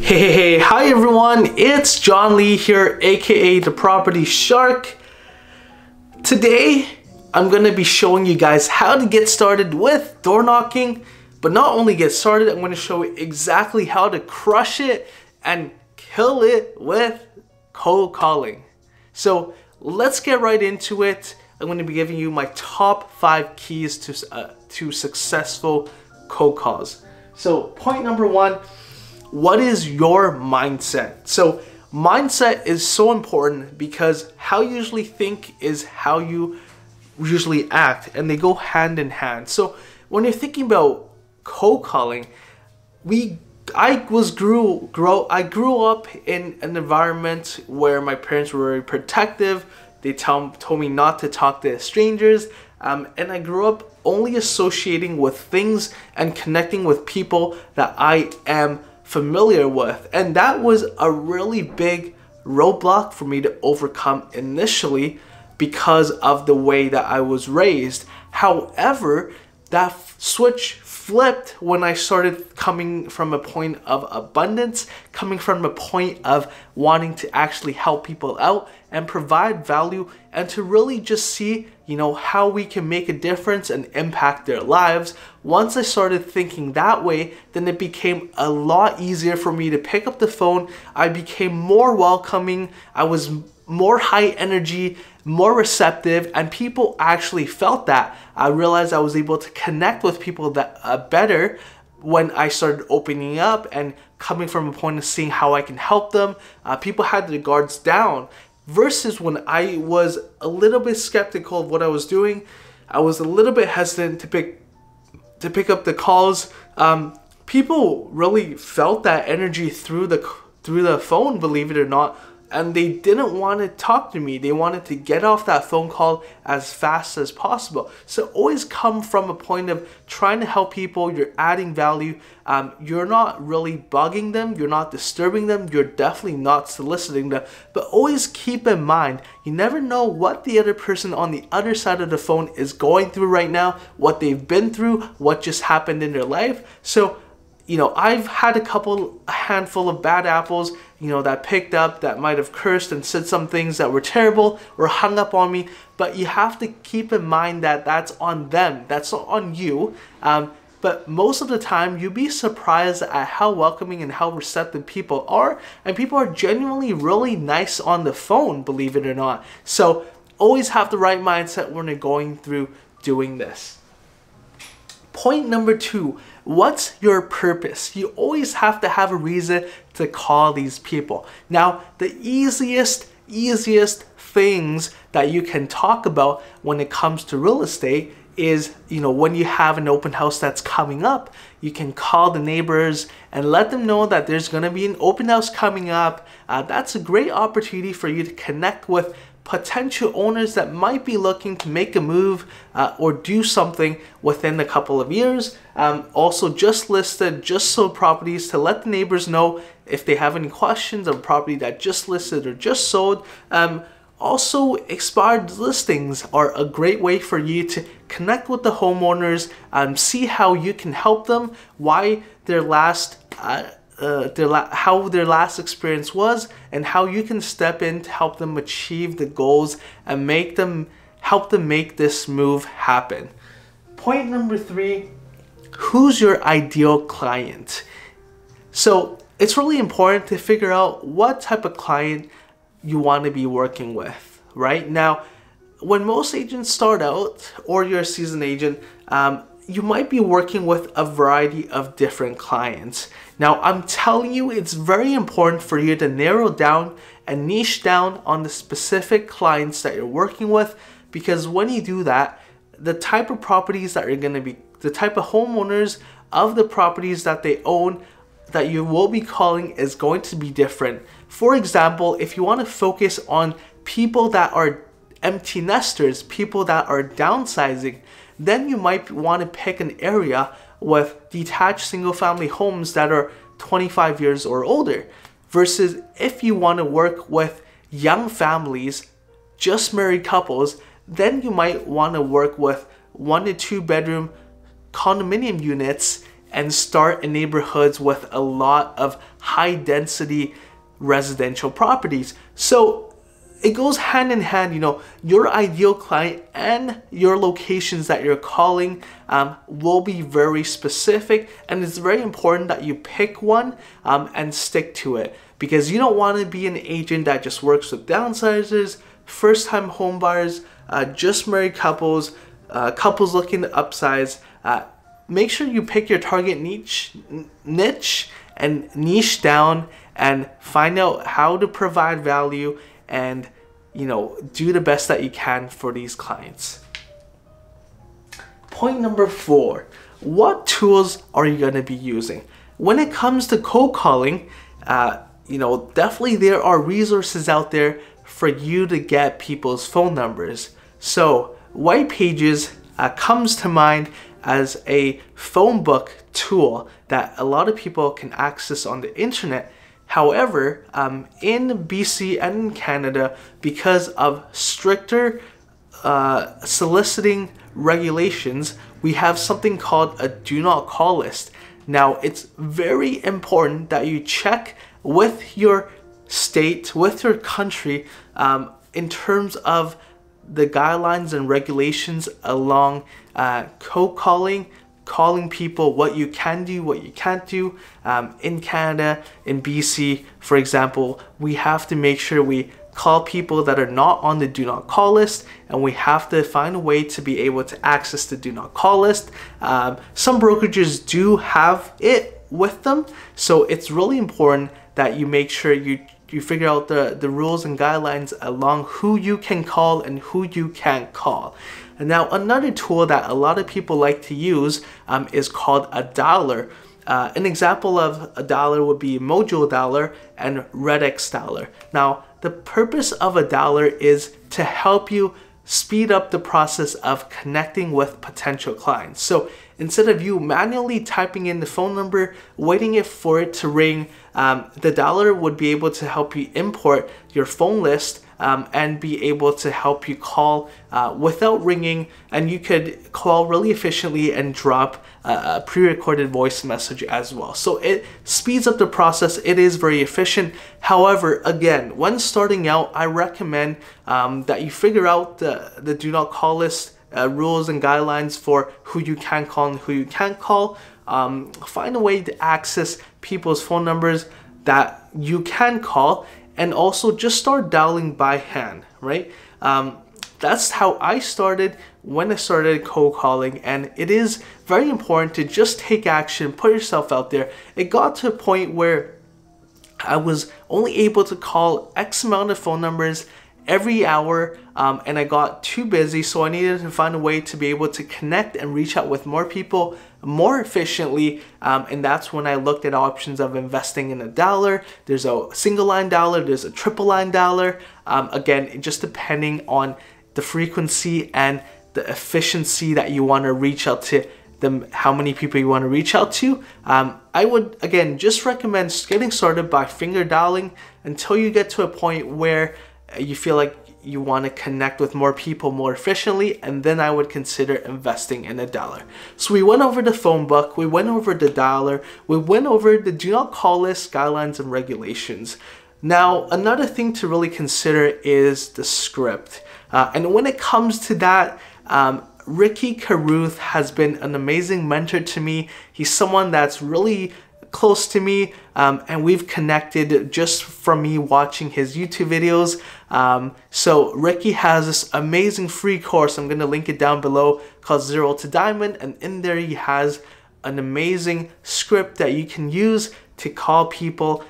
Hey, hi everyone, it's John Lee here, aka the Property Shark. Today, I'm gonna be showing you guys how to get started with door knocking, but not only get started, I'm gonna show you exactly how to crush it and kill it with cold calling. So let's get right into it. I'm gonna be giving you my top 5 keys to successful cold calls. So point number 1, what is your mindset? So mindset is so important because how you usually think is how you usually act, and they go hand in hand. So when you're thinking about cold calling, I grew up in an environment where my parents were very protective. They told me not to talk to strangers, and I grew up only associating with things and connecting with people that I am familiar with, and that was a really big roadblock for me to overcome initially because of the way that I was raised. However, that switch flipped when I started coming from a point of abundance, coming from a point of wanting to actually help people out and provide value, and to really just see, how we can make a difference and impact their lives. Once I started thinking that way, then it became a lot easier for me to pick up the phone. I became more welcoming. I was more high energy, more receptive, and people actually felt that. I realized I was able to connect with people that better when I started opening up and coming from a point of seeing how I can help them. People had their guards down. Versus when I was a little bit skeptical of what I was doing, I was a little bit hesitant to pick up the calls. People really felt that energy through the phone, believe it or not, and they didn't want to talk to me. They wanted to get off that phone call as fast as possible. So always come from a point of trying to help people. You're adding value. You're not really bugging them. You're not disturbing them. You're definitely not soliciting them. But always keep in mind, you never know what the other person on the other side of the phone is going through right now, what they've been through, what just happened in their life. So I've had a handful of bad apples, that picked up, that might have cursed and said some things that were terrible or hung up on me. But you have to keep in mind that that's on them. That's not on you. But most of the time, you'll be surprised at how welcoming and how receptive people are. And people are genuinely really nice on the phone, believe it or not. So always have the right mindset when you're going through doing this. Point number 2, what's your purpose? You always have to have a reason to call these people. Now, the easiest things that you can talk about when it comes to real estate is, when you have an open house that's coming up, you can call the neighbors and let them know that there's going to be an open house coming up. That's a great opportunity for you to connect with potential owners that might be looking to make a move or do something within a couple of years. Also just sold properties to let the neighbors know if they have any questions of property that just listed or just sold. Also, expired listings are a great way for you to connect with the homeowners, see how you can help them, why their last how their last experience was, and how you can step in to help them achieve the goals and help them make this move happen. Point number 3, who's your ideal client? So it's really important to figure out what type of client you want to be working with. Right now, when most agents start out, or you're a seasoned agent, you might be working with a variety of different clients. Now, I'm telling you, it's very important for you to narrow down and niche down on the specific clients that you're working with, because when you do that, the type of properties that you're going to be, the type of homeowners of the properties that they own that you will be calling is going to be different. For example, if you want to focus on people that are empty nesters, people that are downsizing, then you might want to pick an area with detached single-family homes that are 25 years or older. Versus if you want to work with young families, just married couples, then you might want to work with 1 to 2 bedroom condominium units and start in neighborhoods with a lot of high density residential properties. So it goes hand in hand, you know, your ideal client and your locations that you're calling will be very specific, and it's very important that you pick one and stick to it, because you don't want to be an agent that just works with downsizers, first-time home buyers, just married couples, couples looking to upsize. Make sure you pick your target niche and niche down and find out how to provide value and, you know, do the best that you can for these clients. Point number 4, what tools are you going to be using? When it comes to cold calling, you know, definitely there are resources out there for you to get people's phone numbers. So White Pages comes to mind as a phone book tool that a lot of people can access on the internet. However, in BC and in Canada, because of stricter soliciting regulations, we have something called a do not call list. Now, it's very important that you check with your state, with your country, in terms of the guidelines and regulations along cold calling, calling people, what you can do, what you can't do. In Canada, in BC, for example, we have to make sure we call people that are not on the do not call list, and we have to find a way to be able to access the do not call list. Some brokerages do have it with them, so it's really important that you make sure you figure out the rules and guidelines along who you can call and who you can't call. And now another tool that a lot of people like to use is called a dialer. An example of a dialer would be Mojo Dialer and Redx Dialer. Now, the purpose of a dialer is to help you speed up the process of connecting with potential clients. So instead of you manually typing in the phone number, waiting for it to ring, the dialer would be able to help you import your phone list and be able to help you call without ringing, and you could call really efficiently and drop a pre-recorded voice message as well. So it speeds up the process. It is very efficient. However, again, when starting out, I recommend that you figure out the do not call list rules and guidelines for who you can call and who you can't call. Find a way to access people's phone numbers that you can call, and also just start dialing by hand, right? That's how I started when I started cold calling, and it is very important to just take action, put yourself out there. It got to a point where I was only able to call X amount of phone numbers every hour, and I got too busy, so I needed to find a way to be able to connect and reach out with more people more efficiently, and that's when I looked at options of investing in a dialer. There's a single line dialer, there's a triple line dialer, again, just depending on the frequency and the efficiency that you want to reach out to them, how many people you want to reach out to. I would, again, just recommend getting started by finger dialing until you get to a point where you feel like you want to connect with more people more efficiently, and then I would consider investing in a dialer. So we went over the phone book, we went over the dialer, we went over the do not call list guidelines and regulations. Now, another thing to really consider is the script. And when it comes to that, Ricky Carruth has been an amazing mentor to me. He's someone that's really close to me, and we've connected just from me watching his YouTube videos. So Ricky has this amazing free course, I'm going to link it down below, called Zero to Diamond, and in there he has an amazing script that you can use to call people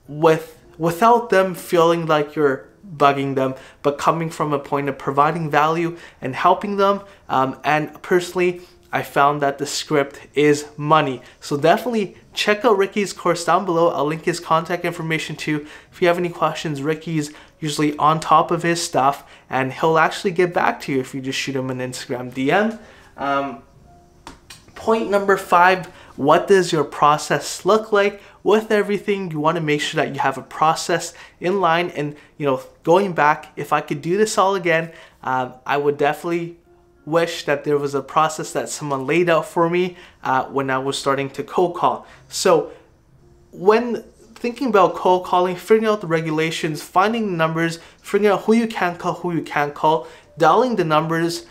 without them feeling like you're bugging them, but coming from a point of providing value and helping them. And personally, I found that the script is money. So definitely check out Ricky's course down below. I'll link his contact information too. If you have any questions, Ricky's usually on top of his stuff, and he'll actually get back to you if you just shoot him an Instagram DM. Point number 5, what does your process look like? With everything, you want to make sure that you have a process in line. And, you know, going back, if I could do this all again, I would definitely wish that there was a process that someone laid out for me when I was starting to cold call. So when thinking about cold calling, figuring out the regulations, finding the numbers, figuring out who you can call, who you can't call, dialing the numbers,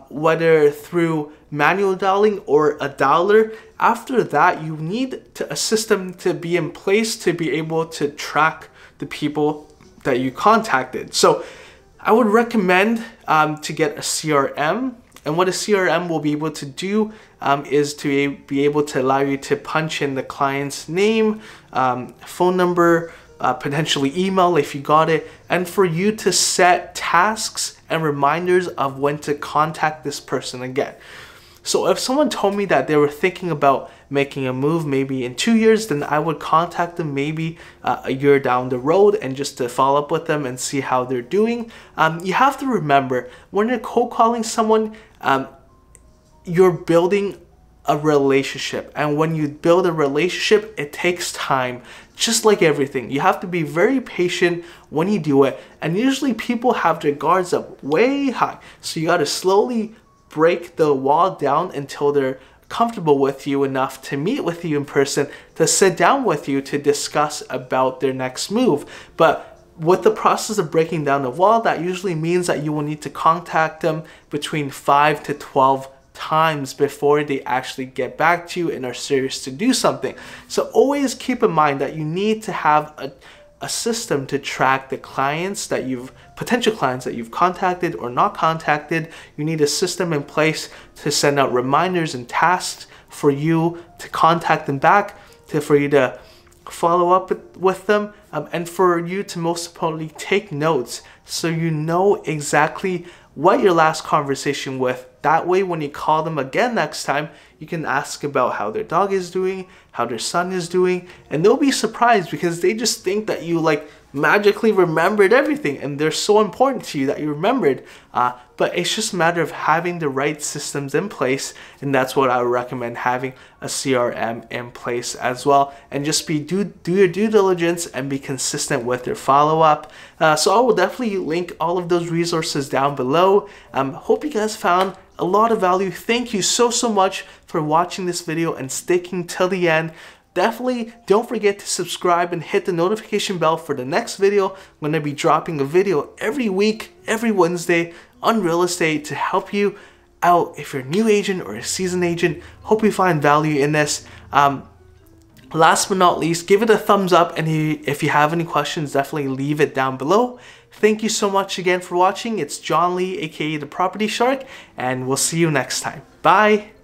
whether through manual dialing or a dialer. After that, you need a system to be in place to be able to track the people that you contacted. So I would recommend to get a CRM. And what a CRM will be able to do is to be able to allow you to punch in the client's name, phone number, potentially email if you got it, and for you to set tasks and reminders of when to contact this person again. So if someone told me that they were thinking about making a move maybe in 2 years, then I would contact them maybe a year down the road and just to follow up with them and see how they're doing. You have to remember, when you're cold calling someone, you're building a relationship, and when you build a relationship, it takes time. Just like everything, you have to be very patient when you do it, and usually people have their guards up way high, so you got to slowly break the wall down until they're comfortable with you enough to meet with you in person, to sit down with you to discuss about their next move. But with the process of breaking down the wall, that usually means that you will need to contact them between 5 to 12 times before they actually get back to you and are serious to do something. So always keep in mind that you need to have a system to track the clients that potential clients that you've contacted or not contacted. You need a system in place to send out reminders and tasks for you to contact them back, for you to follow up with them, and for you to most importantly take notes so you know exactly what your last conversation with. That way when you call them again next time, you can ask about how their dog is doing, how their son is doing, and they'll be surprised because they just think that you like magically remembered everything and they're so important to you that you remembered. But it's just a matter of having the right systems in place, and that's what I would recommend, having a CRM in place as well, and just do your due diligence and be consistent with your follow-up. So I will definitely link all of those resources down below. Hope you guys found a lot of value. Thank you so much for watching this video and sticking till the end. Definitely don't forget to subscribe and hit the notification bell for the next video. I'm going to be dropping a video every week, every Wednesday on real estate to help you out if you're a new agent or a seasoned agent. Hope you find value in this. Last but not least, give it a thumbs up, and if you have any questions, definitely leave it down below. Thank you so much again for watching. It's John Lee, aka the Property Shark, and we'll see you next time. Bye!